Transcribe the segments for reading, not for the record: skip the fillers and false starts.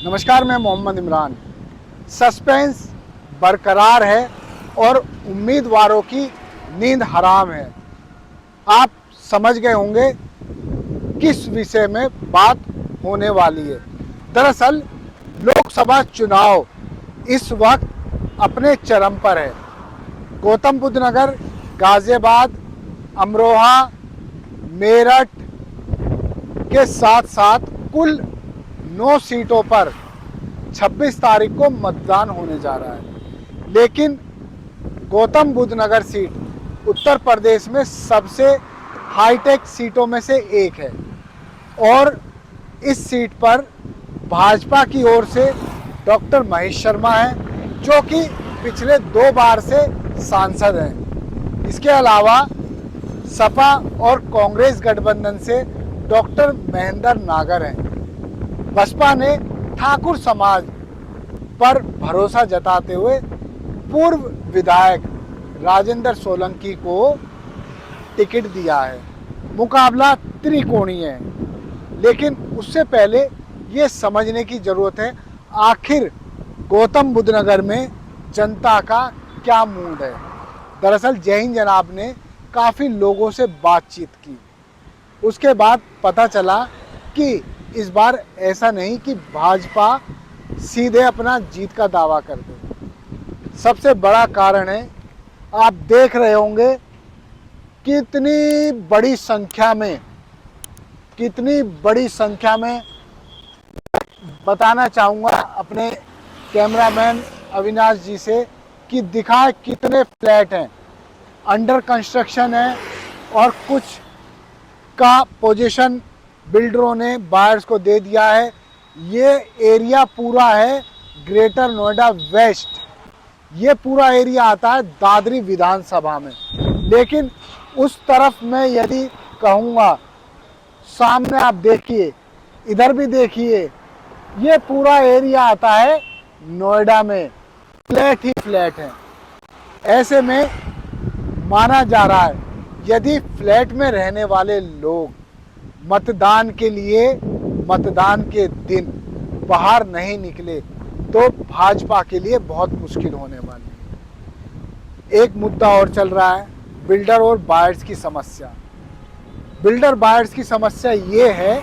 नमस्कार, मैं मोहम्मद इमरान। सस्पेंस बरकरार है और उम्मीदवारों की नींद हराम है। आप समझ गए होंगे किस विषय में बात होने वाली है। दरअसल लोकसभा चुनाव इस वक्त अपने चरम पर है। गौतम बुद्ध नगर, गाजियाबाद, अमरोहा, मेरठ के साथ साथ कुल 9 सीटों पर 26 तारीख को मतदान होने जा रहा है। लेकिन गौतम बुद्ध नगर सीट उत्तर प्रदेश में सबसे हाईटेक सीटों में से एक है और इस सीट पर भाजपा की ओर से डॉक्टर महेश शर्मा हैं, जो कि पिछले 2 बार से सांसद हैं। इसके अलावा सपा और कांग्रेस गठबंधन से डॉक्टर महेंद्र नागर हैं। बसपा ने ठाकुर समाज पर भरोसा जताते हुए पूर्व विधायक राजेंद्र सोलंकी को टिकट दिया है। मुकाबला त्रिकोणीय है, लेकिन उससे पहले ये समझने की ज़रूरत है आखिर गौतम बुद्ध नगर में जनता का क्या मूड है। दरअसल जय हिंद जनाब ने काफ़ी लोगों से बातचीत की। उसके बाद पता चला कि इस बार ऐसा नहीं कि भाजपा सीधे अपना जीत का दावा कर दे। सबसे बड़ा कारण है, आप देख रहे होंगे कितनी बड़ी संख्या में बताना चाहूँगा अपने कैमरामैन अविनाश जी से कि दिखाए कितने फ्लैट हैं, अंडर कंस्ट्रक्शन है और कुछ का पोजीशन बिल्डरों ने बायर्स को दे दिया है। ये एरिया पूरा है ग्रेटर नोएडा वेस्ट, ये पूरा एरिया आता है दादरी विधानसभा में। लेकिन उस तरफ में यदि कहूँगा, सामने आप देखिए, इधर भी देखिए, ये पूरा एरिया आता है नोएडा में, फ्लैट ही फ्लैट हैं। ऐसे में माना जा रहा है यदि फ्लैट में रहने वाले लोग मतदान के लिए मतदान के दिन बाहर नहीं निकले तो भाजपा के लिए बहुत मुश्किल होने वाली है। एक मुद्दा और चल रहा है, बिल्डर और बायर्स की समस्या। बिल्डर बायर्स की समस्या ये है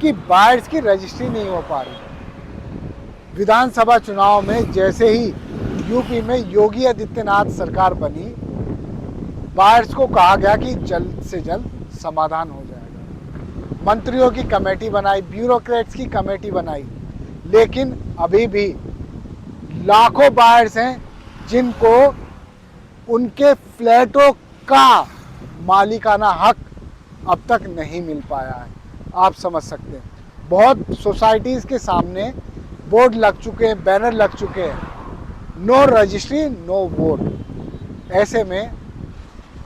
कि बायर्स की रजिस्ट्री नहीं हो पा रही। विधानसभा चुनाव में जैसे ही यूपी में योगी आदित्यनाथ सरकार बनी, बायर्स को कहा गया कि जल्द से जल्द समाधान हो जाएगा। मंत्रियों की कमेटी बनाई, ब्यूरोक्रेट्स की कमेटी बनाई, लेकिन अभी भी लाखों बायर्स हैं जिनको उनके फ्लैटों का मालिकाना हक अब तक नहीं मिल पाया है। आप समझ सकते हैं, बहुत सोसाइटीज़ के सामने बोर्ड लग चुके हैं, बैनर लग चुके हैं, नो रजिस्ट्री नो वोट। ऐसे में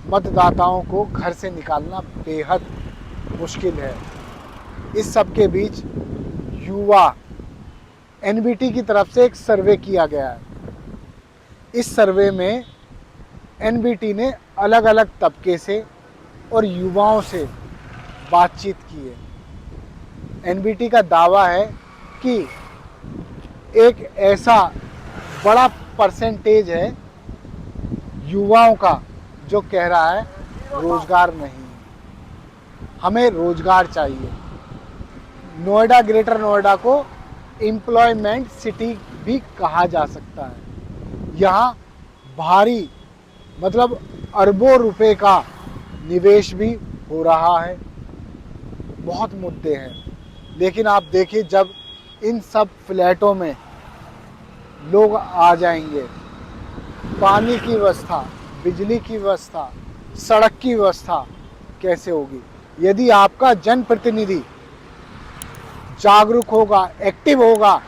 मतदाताओं को घर से निकालना बेहद मुश्किल है। इस सब के बीच युवा एनबीटी की तरफ से एक सर्वे किया गया है। इस सर्वे में एनबीटी ने अलग अलग तबके से और युवाओं से बातचीत की है। एनबीटी का दावा है कि एक ऐसा बड़ा परसेंटेज है युवाओं का जो कह रहा है रोजगार नहीं, हमें रोजगार चाहिए। नोएडा, ग्रेटर नोएडा को एम्प्लॉयमेंट सिटी भी कहा जा सकता है। यहाँ भारी मतलब अरबों रुपए का निवेश भी हो रहा है। बहुत मुद्दे हैं, लेकिन आप देखिए जब इन सब फ्लैटों में लोग आ जाएंगे, पानी की व्यवस्था, बिजली की व्यवस्था, सड़क की व्यवस्था कैसे होगी? यदि आपका जनप्रतिनिधि जागरूक होगा, एक्टिव होगा,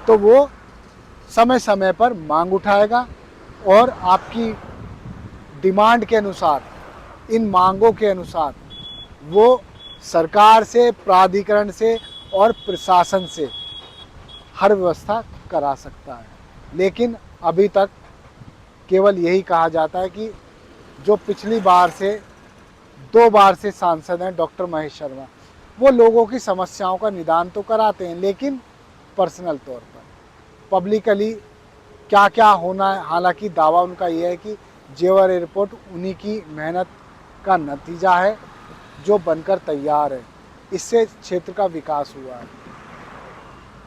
तो वो समय समय पर मांग उठाएगा और आपकी डिमांड के अनुसार, इन मांगों के अनुसार वो सरकार से, प्राधिकरण से और प्रशासन से हर व्यवस्था करा सकता है। लेकिन अभी तक केवल यही कहा जाता है कि जो पिछली बार से 2 बार से सांसद हैं डॉक्टर महेश शर्मा, वो लोगों की समस्याओं का निदान तो कराते हैं, लेकिन पर्सनल तौर पर। पब्लिकली क्या क्या होना है, हालांकि दावा उनका यह है कि जेवर एयरपोर्ट उन्हीं की मेहनत का नतीजा है जो बनकर तैयार है, इससे क्षेत्र का विकास हुआ है।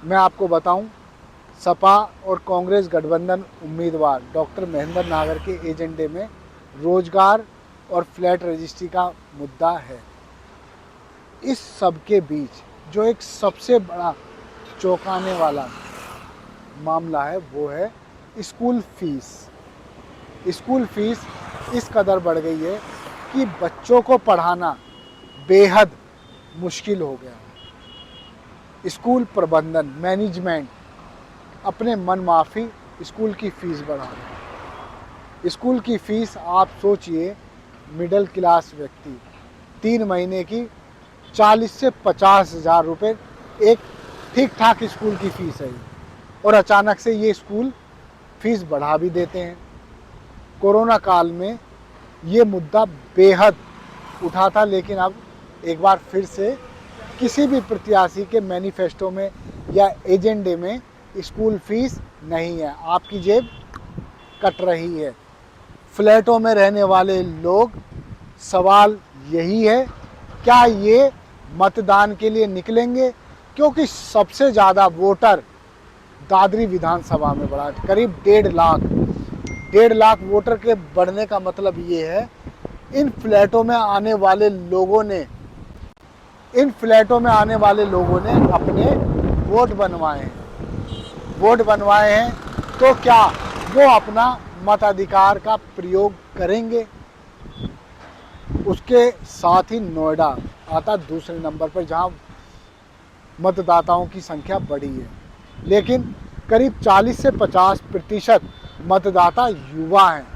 मैं आपको बताऊं, सपा और कांग्रेस गठबंधन उम्मीदवार डॉक्टर महेंद्र नागर के एजेंडे में रोजगार और फ्लैट रजिस्ट्री का मुद्दा है। इस सब के बीच जो एक सबसे बड़ा चौंकाने वाला मामला है वो है स्कूल फीस। स्कूल फीस इस कदर बढ़ गई है कि बच्चों को पढ़ाना बेहद मुश्किल हो गया। स्कूल प्रबंधन, मैनेजमेंट अपने मन माफ़ी स्कूल की फ़ीस बढ़ा रहे हैं। स्कूल की फ़ीस आप सोचिए, मिडिल क्लास व्यक्ति 3 महीने की 40 से 50 हज़ार रुपये एक ठीक ठाक स्कूल की फ़ीस है, और अचानक से ये स्कूल फ़ीस बढ़ा भी देते हैं। कोरोना काल में ये मुद्दा बेहद उठा था, लेकिन अब एक बार फिर से किसी भी प्रत्याशी के मैनिफेस्टो में या एजेंडे में स्कूल फीस नहीं है। आपकी जेब कट रही है। फ्लैटों में रहने वाले लोग, सवाल यही है, क्या ये मतदान के लिए निकलेंगे? क्योंकि सबसे ज़्यादा वोटर दादरी विधानसभा में बढ़ा, करीब 1.5 लाख वोटर के बढ़ने का मतलब ये है, इन फ्लैटों में आने वाले लोगों ने अपने वोट बनवाए हैं, तो क्या वो अपना मताधिकार का प्रयोग करेंगे? उसके साथ ही नोएडा आता दूसरे नंबर पर, जहां मतदाताओं की संख्या बढ़ी है, लेकिन करीब 40 से 50% मतदाता युवा हैं।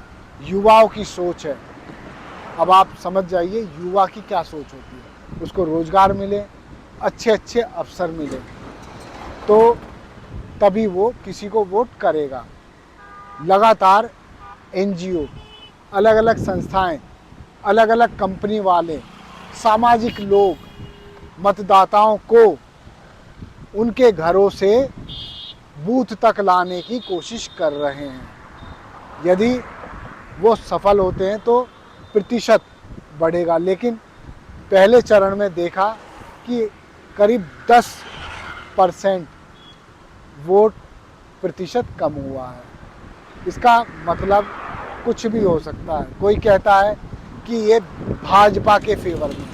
युवाओं की सोच है। अब आप समझ जाइए युवा की क्या सोच होती है। उसको रोजगार मिले, अच्छे अच्छे अवसर मिले, तो तभी वो किसी को वोट करेगा। लगातार NGO, अलग अलग संस्थाएं, अलग अलग कंपनी वाले, सामाजिक लोग मतदाताओं को उनके घरों से बूथ तक लाने की कोशिश कर रहे हैं। यदि वो सफल होते हैं तो प्रतिशत बढ़ेगा, लेकिन पहले चरण में देखा कि करीब 10% वोट प्रतिशत कम हुआ है। इसका मतलब कुछ भी हो सकता है। कोई कहता है कि ये भाजपा के फेवर में,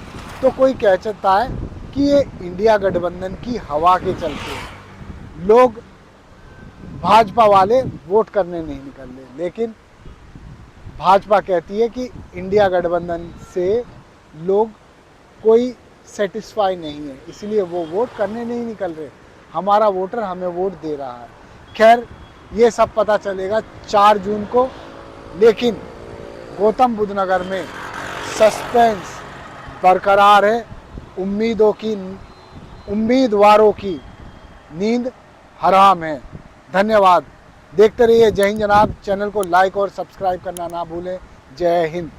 तो कोई कह सकता है कि ये इंडिया गठबंधन की हवा के चलते लोग, भाजपा वाले वोट करने नहीं निकल रहे। लेकिन भाजपा कहती है कि इंडिया गठबंधन से लोग कोई सेटिस्फाई नहीं है, इसलिए वो वोट करने नहीं निकल रहे। हमारा वोटर हमें वोट दे रहा है। खैर, ये सब पता चलेगा 4 जून को, लेकिन गौतम बुद्ध नगर में सस्पेंस बरकरार है। उम्मीदवारों की नींद हराम है। धन्यवाद। देखते रहिए जय हिंद जनाब। चैनल को लाइक और सब्सक्राइब करना ना भूलें। जय हिंद।